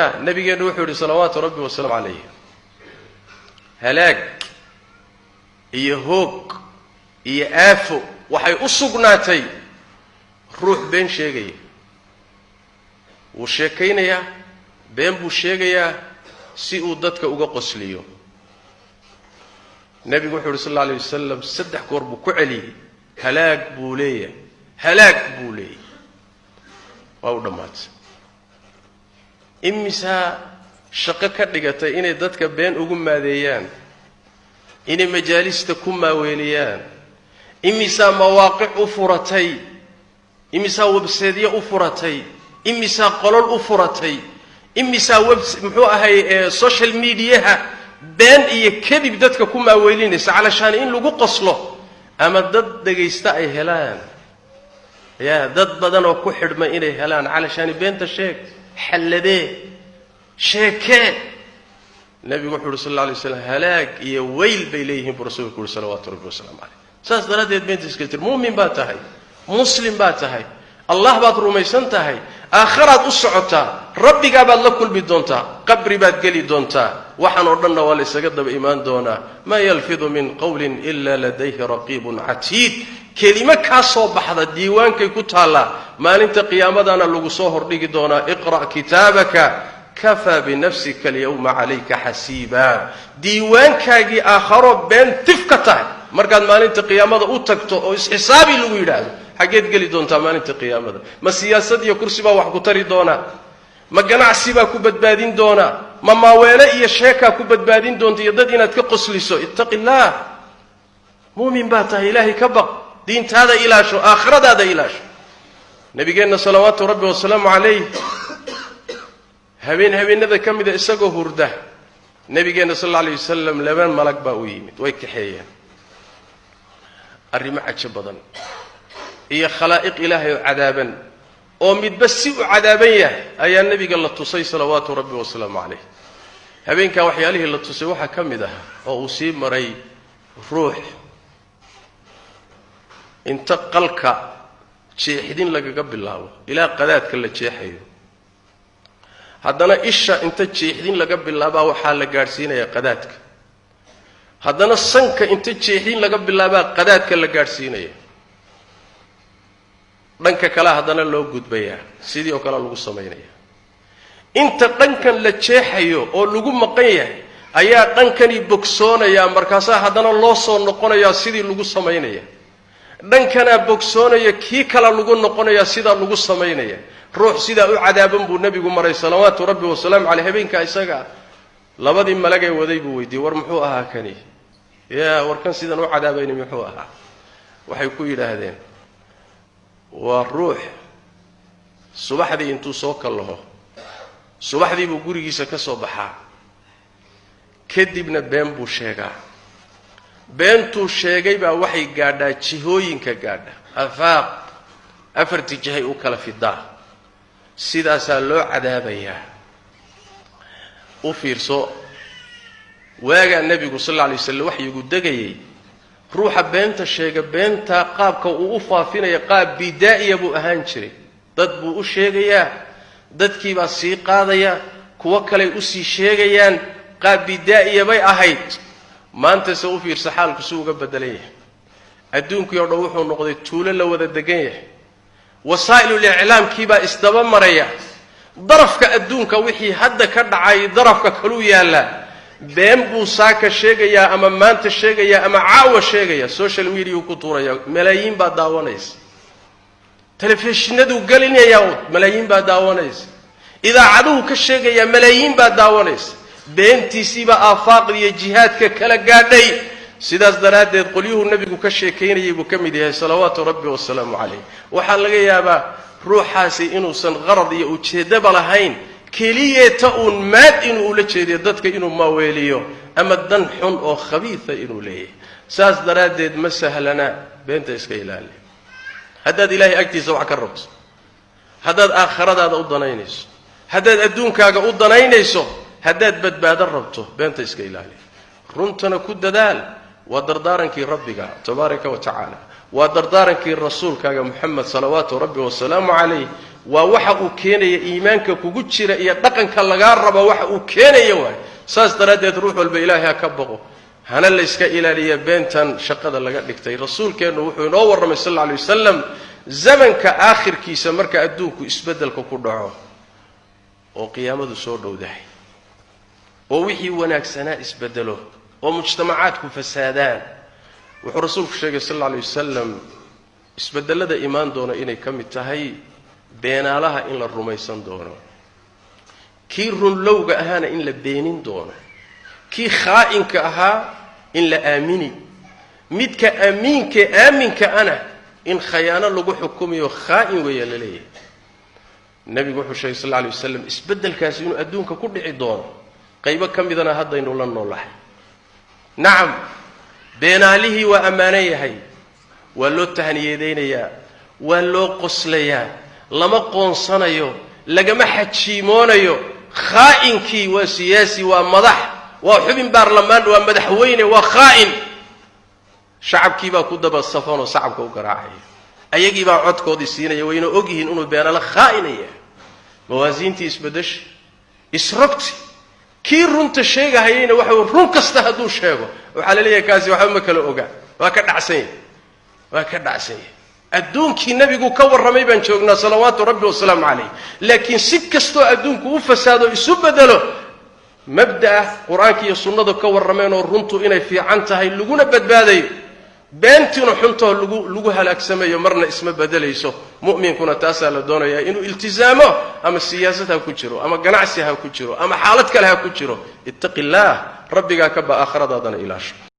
nabigeenu wuxuu yiri salawaatu rabbi wa salaam alayhi halaag iyo hoog iyo aafo waxay u sugnaatay ruux been sheegay uu sheekaynaya been buu sheegaya si uu dadka uga qosliyo nabigu wuxuu yiri sallallahu alayhi wasallam saddex goor buu ku celiyay halaag buu leeyahay waa u dhamaatay imisa shaqo ka dhigatay inay dadka been ugu maadeeyaan inay majaalista ku maaweeliyaan imisa mawaaqic u furatay imisa website u furatay imisa qolol u furatay imisa muxuu ahay social media been iyo kadib dadka ku maaweelinaysa calashaan in lagu qoslo ama dad dhageysta ay helaan dad badan oo ku xidhma inay helaan calashaan beenta sheeg حلده شيكه النبي محمد صلى الله عليه وسلم هلاك يا ويل بيليهم برسول الله صلوات الله وسلامه عليه ساس دراديد بنت اسكتر مؤمن باتهي مسلم باتهي الله بات روميسنتهي اخرات اسعتا ربي قابل لكل بدونتا قبري بات قلي دونتا وحن ودنا ولا سجد بايمان دونا ما يلفظ من قول الا لديه رقيب عتيد كلمه كاسو بخدا ديوانكay ku taala maalinta qiyaamadaana lagu soo hordhigi doona iqra kitabaka kafa bi nafsika al-yawma alayka hasiba diiwaankaagi aakhiro been tifkata markaad maalinta qiyaamada u tagto oo isxisaabi lagu yiraahdo xageed gali doonta maalinta qiyaamada ma siyaasad iyo kursi baa wax ku tari doona ma ganacsi baa ku badbaadin doona ma maaweele iyo sheeka ku badbaadin doonta iyo dad inaad ka qosliso ittaqillah mu'min baa tahay ilaahi ka baq diintaada ilaasho aakhiradaada ilaasho nabigeena salawaatu rabbi wa salaamu alayhi habeenada kamida isagoo hurda nabigeena sallallahu alayhi wasallam laban malag baa u yimid way kaxeeyeen arrimo ajaab badan iyo khalaa'iq ilaahay oo cadaaban oo midba si u cadaaban yahay ayaa nabiga la tusay salawaatu rabbi wa salaamu alayhi habeenka waxyaalihii la tusay waxa kamid ah oo uu sii maray ruux inta qalka jeexdin lagaga bilaabo ilaa qadaadka la jeexayo haddana isha inta jeexdin laga bilaabo waxa la gaarsiinaya qadaadka haddana sanka inta jeexdin laga bilaabo qadaadka la gaarsiinaya dhanka kale haddana loo gudbaya sidii oo kale lagu sameeynaya inta dhankan la jeexayo oo lagu maqan yahay ayaa dhankani bogsoonaya markaas haddana loo soo noqonaya sidii lagu sameeynaya dhankana bogsoonaya kii kala lagu noqonaya sida lagu sameeynaya ruux sida u cadaaban buu nabigu maray salawaatu rabbi wa salaam alayhi habeenka isaga labadii malagay waday buu weydiiyay war muxuu ahaa kani warkan sidan u cadaabayna muxuu ahaa waxay ku yiraahdeen waa ruux subaxdii intuu soo kalaho subaxdii buu gurigiisa ka soo baxaa kadibna been buu sheegaa beentu sheegay baa waxay gaadhaa jihooyinka gaadha afaaq afarti jihay u kala fidaa sidaas loo cadaabayaa u fiirso waaga nabigu sallallahu alayhi wasallam waxyigu dagayay ruuxa beenta sheega beenta qaabka uu u faafinayo qaab bidaa'iya buu ahaan jiray dad buu u sheegayaa dadkii baa sii qaadaya kuwa kale u sii sheegayaan qaab bidaa'iya bay ahayd maanta soo fiirsa xaalku soo uga bedelay adduunku iyo dhow wuxuu noqday tuulo la wada degan yahay wasaa'ilul i'laamkii baa isdaba maraya darafka adduunka wixii hadda ka dhacay darafka kalu yaala been buu saaka sheegaya ama maanta sheegaya ama caawa sheegaya social media ku tuuraya malaayiin baa daawanaysa telefishinadu galinaya malaayiin baa daawanaysa idaacaduhu ka sheegaya malaayiin baa daawanaysa beentiisiba aafaaqda iyo jihaadka kala gaadhay sidaas daraadeed qoliyuhu nabigu ka sheekeynayay buu kamid yahay salawaatu rabbi wa salaamu alayhi waxa laga yaabaa ruuxaasi inuusan qarad iyo ujeedaba lahayn kaliyeeta uun maad inuu la jeediyo dadka inuu maaweeliyo ama dan xun oo khabiisa inuu leeyahay saas daraadeed ma sahlana beenta iska ilaali haddaad ilaahay agtiisa wax ka rabto haddaad aakhiradaada u danaynayso haddaad adduunkaaga u danaynayso haddaad badbaado rabto beenta iska ilaali runtana ku dadaal waa dardaarankii rabbiga tabaaraka wa tacaala waa dardaarankii rasuulkaaga muhammad salawaatu rabbi wa salaamu alayhi waxa uu keenaya iimaanka kugu jira iyo dhaqanka laga rabo waxa uu keenaya waay saas daraadeed ruux walba ilaahay ka baqo hana la iska ilaaliyo beentan shaqada laga dhigtay rasuulkeenu wuxuu inoo warramay sallallahu alayhi wasallam zamanka aakhirkiisa marka adduunku isbedelka ku dhaco oo qiyaamadu soo dhowdahay oo wixii wanaagsanaa isbedelo oo mujtamacaadku fasaadaan wuxuu rasuulku sheegay sallallahu alayhi wasallam isbedelada iimaan doona inay kamid tahay beenaalaha in la rumaysan doono kii run lowga ahana in la beenin doono kii khaa'inka ahaa in la aamini midka aaminka ana in khayaano lagu xukumiyo khaa'in weeyaa la leeyahay nabigu wuxuu sheegay sallallahu alayhi wasallam isbedelkaasi inuu adduunka ku dhici doono qaybo kamidana haddaynu la noolahay nacam beenaalihii waa ammaano yahay waa loo tahniyeedeynayaa waa loo qoslayaa lama qoonsanayo lagama xajiimoonayo khaainkii waa siyaasi waa madax waa xubin baarlamaan waa madaxweyne waa khaa'in shacabkii baa ku daba safan oo shacabka u garaacaya ayagii baa codkoodii siinaya wayna ogyihiin inuu beenala khaa'inaya mawaasiintii isbedeshay isrogti kii runta sheegahayayna waxa uu run kasta hadduu sheego waxaa la leeyahay kaasi waxba ma kala ogaa waa ka dhacsan yahay adduunkii nabigu ka warramay baan joognaa salawaatu rabbi wasalaamu calayh laakiin si kastoo adduunku u fasaado isu bedelo mabda'a qur-aanka iyo sunnadu ka warrameen oo runtu inay fiican tahay laguna badbaadayo beentuna xuntoo lagu halaagsamayo marna isma bedelayso mu'minkuna taasaa la doonayaa inuu iltizaamo ama siyaasad ha ku jiro ama ganacsi ha ku jiro ama xaalad kale ha ku jiro ittaqi illaah rabbigaa ka ba aakhiradaadana ilaasho